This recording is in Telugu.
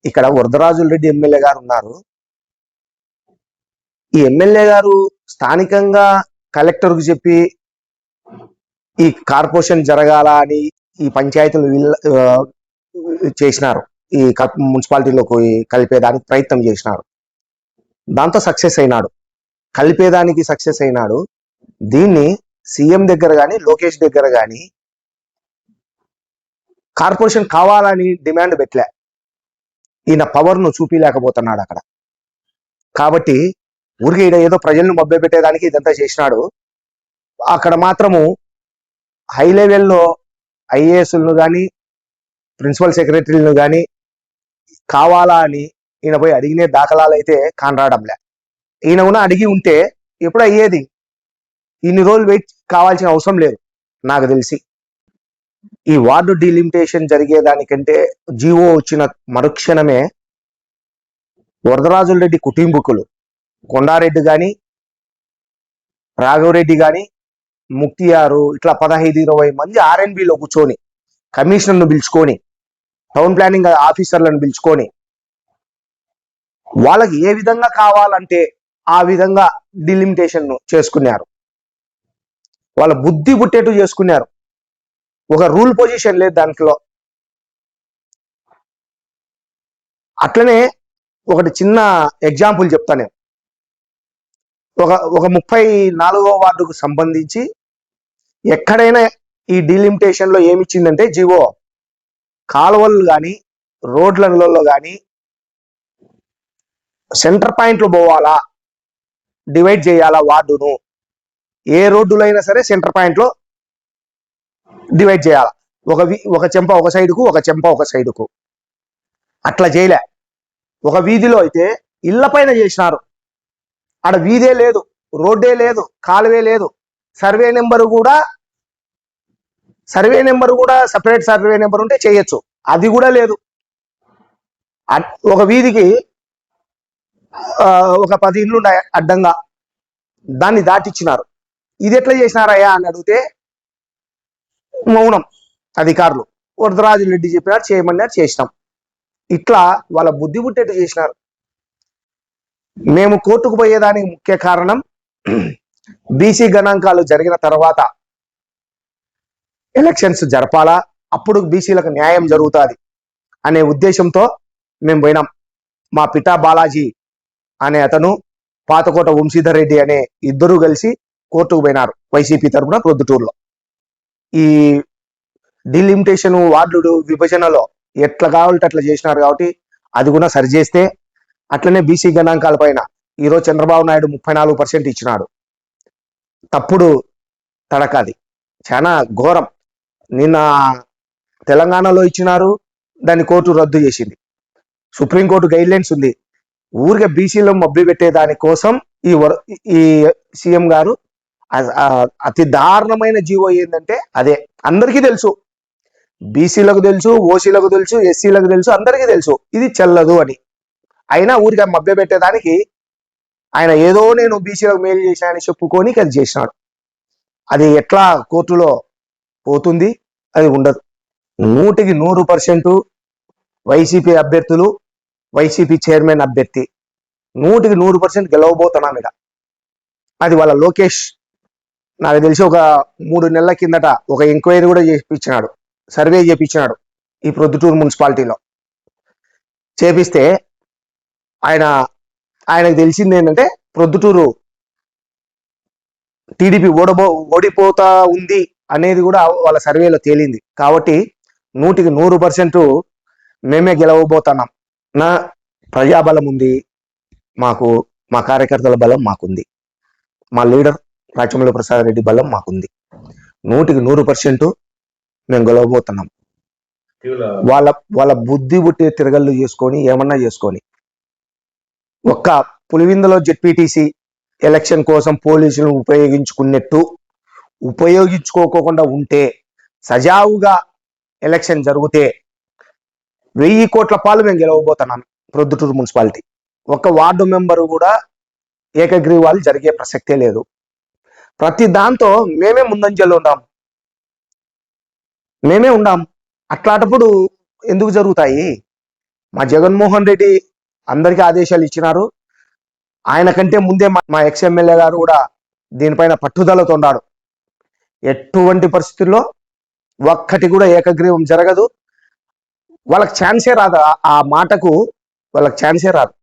ఇక్కడ వరదరాజుల రెడ్డి ఎమ్మెల్యే గారు ఉన్నారు. ఈ ఎమ్మెల్యే గారు స్థానికంగా కలెక్టర్కు చెప్పి ఈ కార్పొరేషన్ జరగాల అని ఈ పంచాయతీలు చేసినారు. ఈ మున్సిపాలిటీలోకి కలిపేదానికి ప్రయత్నం చేసినారు. దాంతో సక్సెస్ అయినాడు, కలిపేదానికి సక్సెస్ అయినాడు. దీన్ని సీఎం దగ్గర కానీ లోకేష్ దగ్గర కానీ కార్పొరేషన్ కావాలని డిమాండ్ పెట్టలే. ఈయన పవర్ను చూపిలేకపోతున్నాడు అక్కడ. కాబట్టి ఊరికి ఏదో ప్రజలను మభ్య పెట్టేదానికి ఇదంతా చేసినాడు. అక్కడ మాత్రము హై లెవెల్లో ఐఏఎస్లను కానీ ప్రిన్సిపల్ సెక్రటరీలను కానీ కావాలా అని ఈయన పోయి అడిగినే దాఖలాలు అయితే కానరాడంలే. ఈయన కూడా అడిగి ఉంటే ఎప్పుడు అయ్యేది. ఇన్ని రోజులు వెయిట్ కావాల్సిన అవసరం లేదు. నాకు తెలిసి ఈ వార్డు డీలిమిటేషన్ జరిగేదానికంటే జీవో వచ్చిన మరుక్షణమే వరదరాజుల రెడ్డి కుటుంబీకులు కొండారెడ్డి కానీ రాఘవరెడ్డి కానీ ముక్తియారు ఇట్లా 15-20 మంది ఆర్ఎన్బిలో కూర్చొని కమిషనర్ను పిలుచుకొని టౌన్ ప్లానింగ్ ఆఫీసర్లను పిలుచుకొని వాళ్ళకి ఏ విధంగా కావాలంటే ఆ విధంగా డిలిమిటేషన్ చేసుకున్నారు. వాళ్ళ బుద్ధి పుట్టేట్టు చేసుకున్నారు. ఒక రూల్ పొజిషన్ లేదు దాంట్లో. అట్లనే ఒకటి చిన్న ఎగ్జాంపుల్ చెప్తా నేను. ఒక 34వ వార్డుకు సంబంధించి ఎక్కడైనా ఈ డీలిమిటేషన్ లో ఏమిచ్చిందంటే జీవో కాలువలు కానీ రోడ్లలో కానీ సెంటర్ పాయింట్లు పోవాలా, డివైడ్ చేయాలా వార్డును. ఏ రోడ్డులో అయినా సరే సెంటర్ పాయింట్లో డివైడ్ చేయాలా. ఒక చెంప ఒక సైడుకు, ఒక చెంప ఒక సైడుకు. అట్లా చేయలే. ఒక వీధిలో అయితే ఇళ్ల పైన చేసినారు. ఆడ వీధే లేదు, రోడ్డే లేదు, కాలువే లేదు. సర్వే నెంబరు కూడా సపరేట్ సర్వే నెంబర్ ఉంటే చేయొచ్చు, అది కూడా లేదు. ఒక వీధికి ఒక 10 ఇండ్లు ఉన్నాయి అడ్డంగా, దాన్ని దాటిచ్చినారు. ఇది ఎట్లా చేసినారయ్యా అని అడిగితే మౌనం అధికారులు. వరదరాజుల రెడ్డి చెప్పినారు, చేయమన్నారు, చేసినాం. ఇట్లా వాళ్ళ బుద్ధి పుట్టేట్టు చేసినారు. మేము కోర్టుకు పోయేదానికి ముఖ్య కారణం బీసీ గణాంకాలు జరిగిన తర్వాత ఎలక్షన్స్ జరపాలా, అప్పుడు బీసీలకు న్యాయం జరుగుతుంది అనే ఉద్దేశంతో మేము పోయినాం. మా పితా బాలాజీ అనే అతను, పాతకోట వంశీధర్ రెడ్డి అనే ఇద్దరు కలిసి కోర్టుకు పోయినారు వైసీపీ తరఫున ప్రొద్దుటూరులో. ఈ డీలిమిటేషన్ వార్డు విభజనలో ఎట్లా కావాలంటే అట్లా చేసినారు. కాబట్టి అది కూడా సరిచేస్తే, అట్లనే బీసీ గణాంకాల పైన ఈరోజు చంద్రబాబు నాయుడు 34% ఇచ్చినాడు. తప్పుడు తడకాది, చాలా ఘోరం. నిన్న తెలంగాణలో ఇచ్చినారు, దాన్ని కోర్టు రద్దు చేసింది. సుప్రీంకోర్టు గైడ్ లైన్స్ ఉంది. ఊరికే బీసీలో మబ్బి పెట్టే దానికోసం ఈ సీఎం గారు అతి దారుణమైన జీవో ఏంటంటే అదే. అందరికీ తెలుసు, బీసీలకు తెలుసు, ఓసీలకు తెలుసు, ఎస్సీలకు తెలుసు, అందరికీ తెలుసు ఇది చెల్లదు అని. అయినా ఊరికే మభ్య పెట్టేదానికి ఆయన ఏదో నేను బీసీలకు మేలు చేశానని చెప్పుకొని అది చేసినాడు. అది ఎట్లా కోర్టులో పోతుంది, అది ఉండదు. 100% వైసీపీ అభ్యర్థులు, వైసీపీ చైర్మన్ అభ్యర్థి 100% గెలవబోతున్నాం. ఇక అది వాళ్ళ లోకేష్ నాకు తెలిసి ఒక 3 నెలల కిందట ఒక ఎంక్వైరీ కూడా చేయించినాడు, సర్వే చేయించినాడు ఈ ప్రొద్దుటూరు మున్సిపాలిటీలో. చేపిస్తే ఆయనకు తెలిసింది ఏంటంటే ప్రొద్దుటూరు టీడీపీ ఓడిపోతా ఉంది అనేది కూడా వాళ్ళ సర్వేలో తేలింది. కాబట్టి 100% మేమే గెలవబోతున్నాం. నా ప్రజాబలం ఉంది మాకు, మా కార్యకర్తల బలం మాకుంది, మా లీడర్ రాచమల్లి ప్రసాద్ రెడ్డి బలం మాకుంది. 100% మేము గెలవబోతున్నాం. వాళ్ళ బుద్ధి పుట్టి తిరగళ్ళు చేసుకొని ఏమన్నా చేసుకొని, ఒక్క పులివిందలో జెడ్పీటీసీ ఎలక్షన్ కోసం పోలీసులను ఉపయోగించుకోకుండా ఉంటే, సజావుగా ఎలక్షన్ జరిగితే 1000 కోట్ల పాలు మేము గెలవబోతున్నాం ప్రొద్దుటూరు మున్సిపాలిటీ. ఒక వార్డు మెంబరు కూడా ఏకగ్రీవాలు జరిగే ప్రసక్తే లేదు. ప్రతి దాంతో మేమే ముందంజలో మేమే ఉండాం. అట్లాంటప్పుడు ఎందుకు జరుగుతాయి? మా జగన్మోహన్ రెడ్డి అందరికీ ఆదేశాలు ఇచ్చినారు. ఆయన కంటే ముందే మా ఎక్స్ ఎమ్మెల్యే గారు కూడా దీనిపైన పట్టుదలతో ఉన్నాడు. ఎటువంటి పరిస్థితుల్లో ఒక్కటి కూడా ఏకగ్రీవం జరగదు. వాళ్ళకి ఛాన్సే రాదు, ఆ మాటకు వాళ్ళకి ఛాన్సే రాదు.